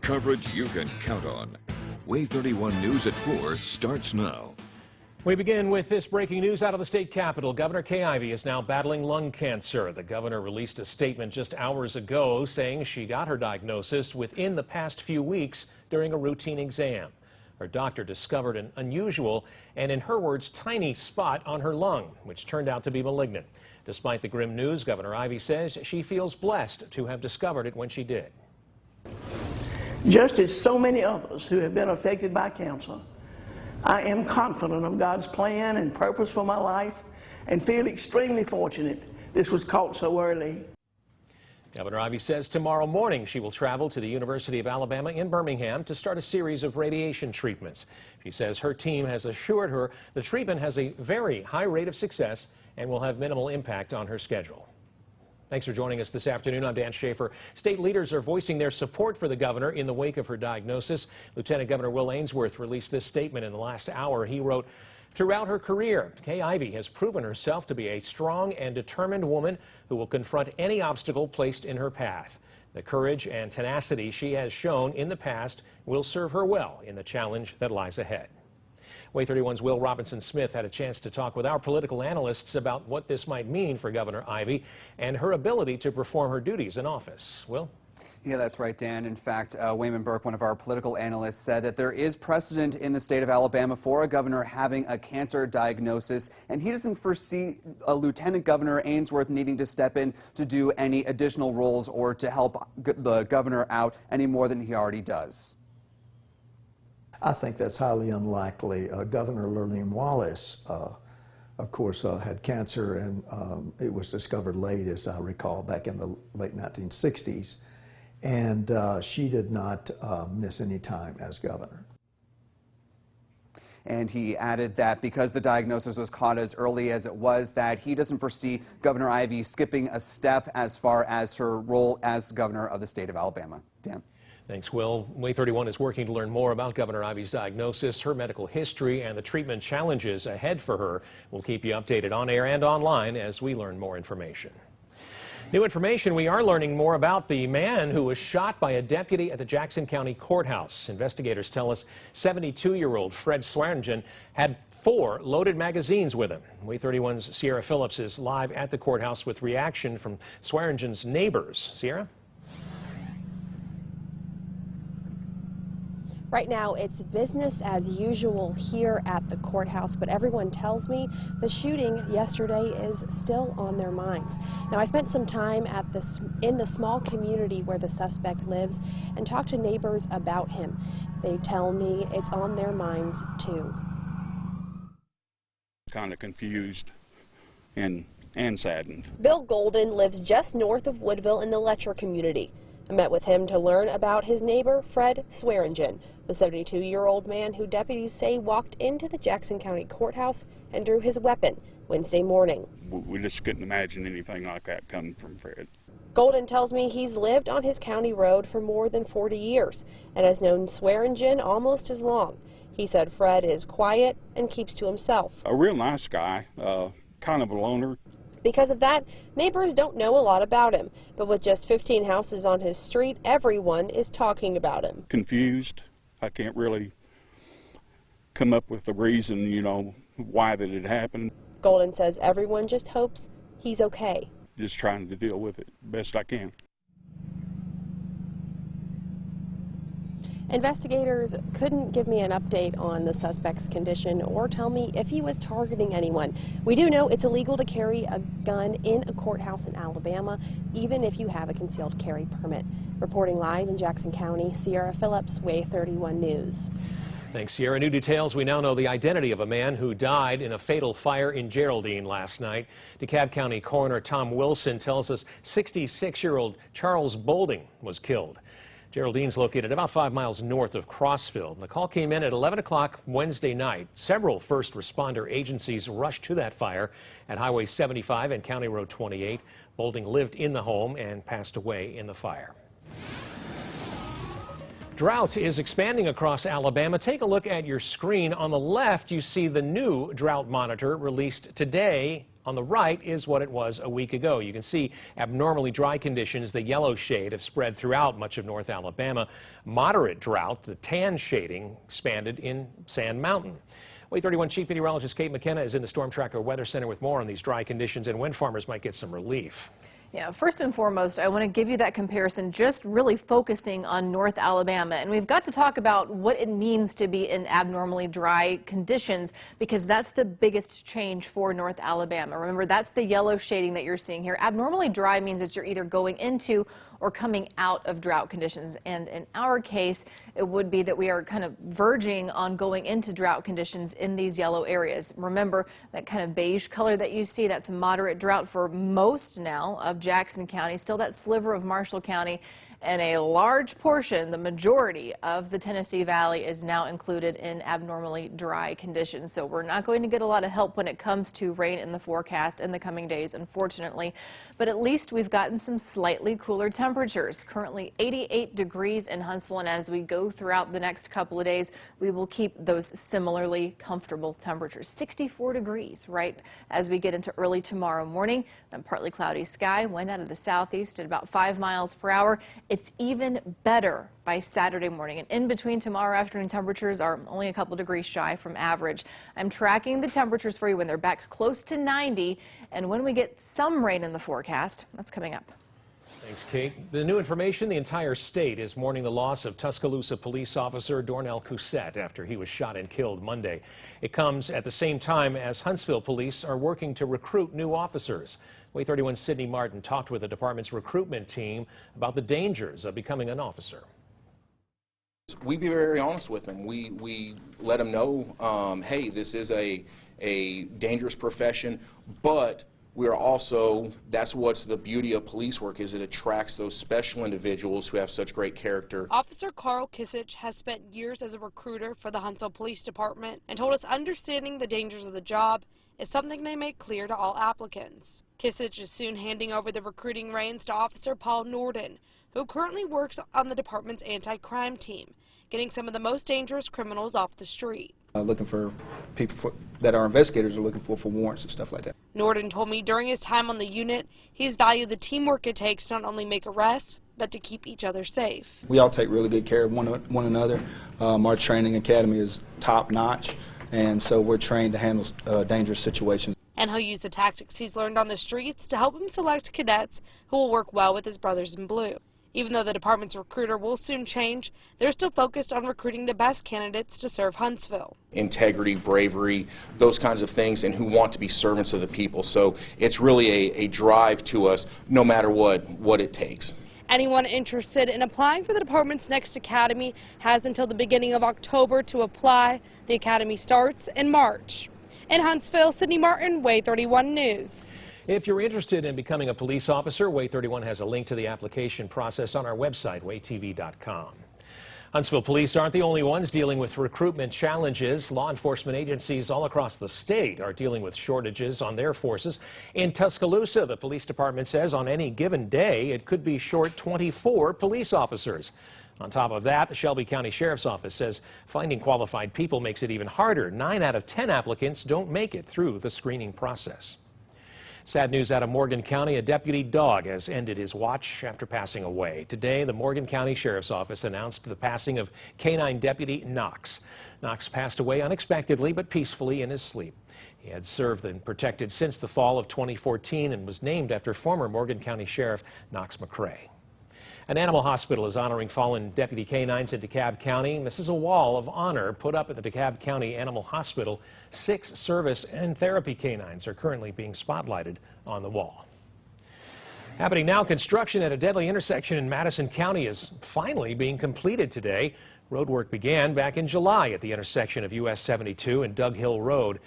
Coverage you can count on. Wave 31 News at 4 starts now. We begin with this breaking news out of the state capitol. Governor Ivey is now battling lung cancer. The governor released a statement just hours ago saying she got her diagnosis within the past few weeks during a routine exam. Her doctor discovered an unusual and, in her words, tiny spot on her lung, which turned out to be malignant. Despite the grim news, Governor Ivey says she feels blessed to have discovered it when she did. Just as so many others who have been affected by cancer, I am confident of God's plan and purpose for my life and feel extremely fortunate this was caught so early. Governor Ivey says tomorrow morning she will travel to the University of Alabama in Birmingham to start a series of radiation treatments. She says her team has assured her the treatment has a very high rate of success and will have minimal impact on her schedule. Thanks for joining us this afternoon. I'm Dan Schaefer. State leaders are voicing their support for the governor in the wake of her diagnosis. Lieutenant Governor Will Ainsworth released this statement in the last hour. He wrote, "Throughout her career, Ivey has proven herself to be a strong and determined woman who will confront any obstacle placed in her path. The courage and tenacity she has shown in the past will serve her well in the challenge that lies ahead." Wave 31's Will Robinson-Smith had a chance to talk with our political analysts about what this might mean for Governor Ivey and her ability to perform her duties in office. Will? Yeah, that's right, Dan. In fact, Wayman Burke, one of our political analysts, said that there is precedent in the state of Alabama for a governor having a cancer diagnosis, and he doesn't foresee Lieutenant Governor Ainsworth needing to step in to do any additional roles or to help the governor out any more than he already does. I think that's highly unlikely. Governor Lurleen Wallace, of course, had cancer, and it was discovered late, as I recall, back in the late 1960s. And she did not miss any time as governor. And he added that because the diagnosis was caught as early as it was, that he doesn't foresee Governor Ivey skipping a step as far as her role as governor of the state of Alabama. Dan? Thanks, Will. Wave 31 is working to learn more about Governor Ivey's diagnosis, her medical history, and the treatment challenges ahead for her. We'll keep you updated on air and online as we learn more information. New information, we are learning more about the man who was shot by a deputy at the Jackson County Courthouse. Investigators tell us 72-year-old Fred Swearingen had 4 loaded magazines with him. Wave 31's Sierra Phillips is live at the courthouse with reaction from Swearingen's neighbors. Sierra? Right now, it's business as usual here at the courthouse, but everyone tells me the shooting yesterday is still on their minds. Now, I spent some time in the small community where the suspect lives and talked to neighbors about him. They tell me it's on their minds, too. Kind of confused and saddened. Bill Golden lives just north of Woodville in the Letcher community. I met with him to learn about his neighbor, Fred Swearingen, the 72-year-old man who deputies say walked into the Jackson County Courthouse and drew his weapon Wednesday morning. We just couldn't imagine anything like that coming from Fred. Golden tells me he's lived on his county road for more than 40 years and has known Swearingen almost as long. He said Fred is quiet and keeps to himself. A real nice guy, kind of a loner. Because of that, neighbors don't know a lot about him. But with just 15 houses on his street, everyone is talking about him. Confused. I can't really come up with the reason, why that it happened. Golden says everyone just hopes he's okay. Just trying to deal with it best I can. Investigators couldn't give me an update on the suspect's condition or tell me if he was targeting anyone. We do know it's illegal to carry a gun in a courthouse in Alabama, even if you have a concealed carry permit. Reporting live in Jackson County, Sierra Phillips, Wave 31 News. Thanks, Sierra. New details. We now know the identity of a man who died in a fatal fire in Geraldine last night. DeKalb County Coroner Tom Wilson tells us 66-year-old Charles Bolding was killed. Geraldine's located about 5 miles north of Crossville. The call came in at 11 o'clock Wednesday night. Several first responder agencies rushed to that fire at Highway 75 and County Road 28. Bolding lived in the home and passed away in the fire. Drought is expanding across Alabama. Take a look at your screen. On the left, you see the new drought monitor released today on the right is what it was a week ago. You can see abnormally dry conditions, the yellow shade, have spread throughout much of North Alabama. Moderate drought, the tan shading, expanded in Sand Mountain. WAAY 31 Chief Meteorologist Kate McKenna is in the Storm Tracker Weather Center with more on these dry conditions and when farmers might get some relief. Yeah, first and foremost, I want to give you that comparison, just really focusing on North Alabama. And we've got to talk about what it means to be in abnormally dry conditions, because that's the biggest change for North Alabama. Remember, that's the yellow shading that you're seeing here. Abnormally dry means that you're either going into or coming out of drought conditions. And in our case, it would be that we are kind of verging on going into drought conditions in these yellow areas. Remember, that kind of beige color that you see, that's moderate drought for most now of Jackson County, still that sliver of Marshall County, and a large portion, the majority of the Tennessee Valley is now included in abnormally dry conditions. So we're not going to get a lot of help when it comes to rain in the forecast in the coming days, unfortunately. But at least we've gotten some slightly cooler temperatures. Currently 88 degrees in Huntsville, and as we go throughout the next couple of days, we will keep those similarly comfortable temperatures. 64 degrees right as we get into early tomorrow morning. Then partly cloudy sky, wind out of the southeast at about 5 miles per hour. It's even better by Saturday morning, and in between, tomorrow afternoon temperatures are only a couple degrees shy from average. I'm tracking the temperatures for you when they're back close to 90, and when we get some rain in the forecast. That's coming up. Thanks, Kate. The new information: the entire state is mourning the loss of Tuscaloosa police officer Dornell Cousette after he was shot and killed Monday. It comes at the same time as Huntsville police are working to recruit new officers. WAAY 31's Sydney Martin talked with the department's recruitment team about the dangers of becoming an officer. We be very honest with them. We let them know, hey, this is a dangerous profession, but we are also, that's what's the beauty of police work, is it attracts those special individuals who have such great character. Officer Carl Kisich has spent years as a recruiter for the Huntsville Police Department and told us understanding the dangers of the job is something they make clear to all applicants. Kisich is soon handing over the recruiting reins to Officer Paul Norden, who currently works on the department's anti-crime team, getting some of the most dangerous criminals off the street. Looking for people that our investigators are looking for warrants and stuff like that. Norden told me during his time on the unit, he's valued the teamwork it takes to not only make arrests, but to keep each other safe. We all take really good care of one another. Our training academy is top notch, and so we're trained to handle dangerous situations. And he'll use the tactics he's learned on the streets to help him select cadets who will work well with his brothers in blue. Even though the department's recruiter will soon change, they're still focused on recruiting the best candidates to serve Huntsville. Integrity, Bravery, those kinds of things, and who want to be servants of the people. So it's really a drive to us, no matter what it takes. Anyone interested in applying for the department's next academy has until the beginning of October to apply. The academy starts in March. In Huntsville, Sydney Martin, WAAY 31 News. If you're interested in becoming a police officer, WAAY 31 has a link to the application process on our website, waaytv.com. Huntsville police aren't the only ones dealing with recruitment challenges. Law enforcement agencies all across the state are dealing with shortages on their forces. In Tuscaloosa, the police department says on any given day it could be short 24 police officers. On top of that, the Shelby County Sheriff's Office says finding qualified people makes it even harder. 9 out of 10 applicants don't make it through the screening process. Sad news out of Morgan County. A deputy dog has ended his watch after passing away. Today, the Morgan County Sheriff's Office announced the passing of Canine Deputy Knox. Knox passed away unexpectedly but peacefully in his sleep. He had served and protected since the fall of 2014 and was named after former Morgan County Sheriff Knox McCrae. An animal hospital is honoring fallen deputy canines in DeKalb County. This is a wall of honor put up at the DeKalb County Animal Hospital. 6 service and therapy canines are currently being spotlighted on the wall. Happening now, construction at a deadly intersection in Madison County is finally being completed today. Road work began back in July at the intersection of US 72 and Doug Hill Road.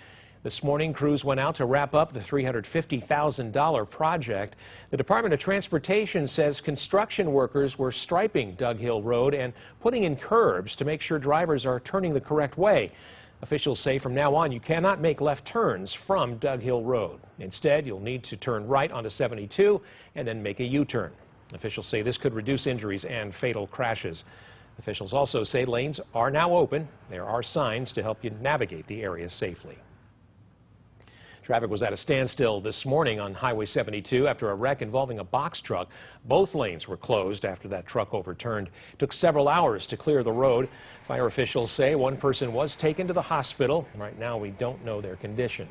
This morning, crews went out to wrap up the $350,000 project. The Department of Transportation says construction workers were striping Doug Hill Road and putting in curbs to make sure drivers are turning the correct way. Officials say from now on you cannot make left turns from Doug Hill Road. Instead, you'll need to turn right onto 72 and then make a U-turn. Officials say this could reduce injuries and fatal crashes. Officials also say lanes are now open. There are signs to help you navigate the area safely. Traffic was at a standstill this morning on Highway 72 after a wreck involving a box truck. Both lanes were closed after that truck overturned. It took several hours to clear the road. Fire officials say one person was taken to the hospital. Right now, we don't know their condition.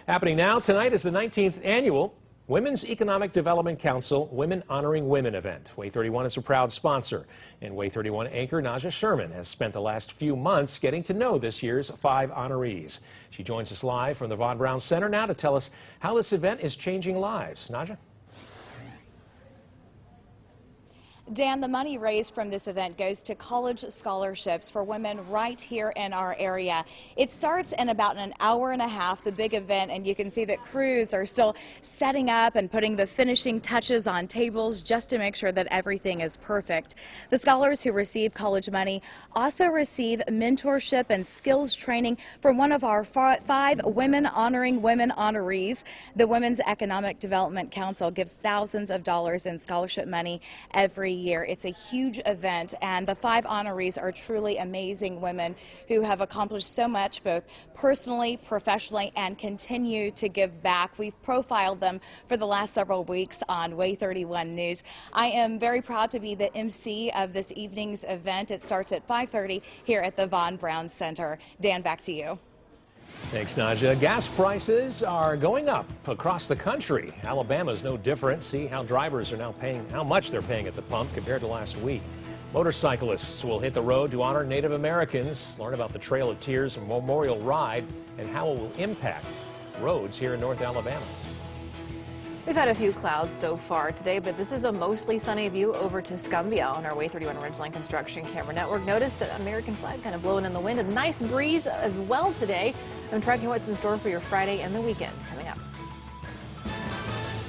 Happening now, tonight is the 19th annual Women's Economic Development Council Women Honoring Women event. Way 31 is a proud sponsor, and Way 31 anchor Naja Sherman has spent the last few months getting to know this year's 5 honorees. She joins us live from the Von Braun Center now to tell us how this event is changing lives. Naja? Dan, the money raised from this event goes to college scholarships for women right here in our area. It starts in about an hour and a half, the big event, and you can see that crews are still setting up and putting the finishing touches on tables just to make sure that everything is perfect. The scholars who receive college money also receive mentorship and skills training from one of our 5 Women Honoring Women honorees. The Women's Economic Development Council gives thousands of dollars in scholarship money every year. It's a huge event, and the 5 honorees are truly amazing women who have accomplished so much both personally, professionally, and continue to give back. We've profiled them for the last several weeks on Way 31 News. I am very proud to be the MC of this evening's event. It starts at 5:30 here at the Von Braun Center. Dan, back to you. Thanks, Naja. Gas prices are going up across the country. Alabama is no different. See how drivers are now paying, how much they're paying at the pump compared to last week. Motorcyclists will hit the road to honor Native Americans. Learn about the Trail of Tears Memorial Ride and how it will impact roads here in North Alabama. We've had a few clouds so far today, but this is a mostly sunny view over to Tuscumbia on our Way 31 Ridgeline Construction Camera Network. Notice that American flag kind of blowing in the wind. A nice breeze as well today. I'm tracking what's in store for your Friday and the weekend coming up.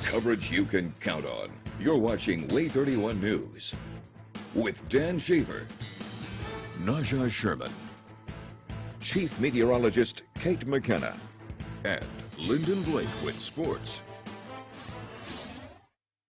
Coverage you can count on. You're watching Way 31 News with Dan Shaver, Naja Sherman, Chief Meteorologist Kate McKenna, and Lyndon Blake with sports.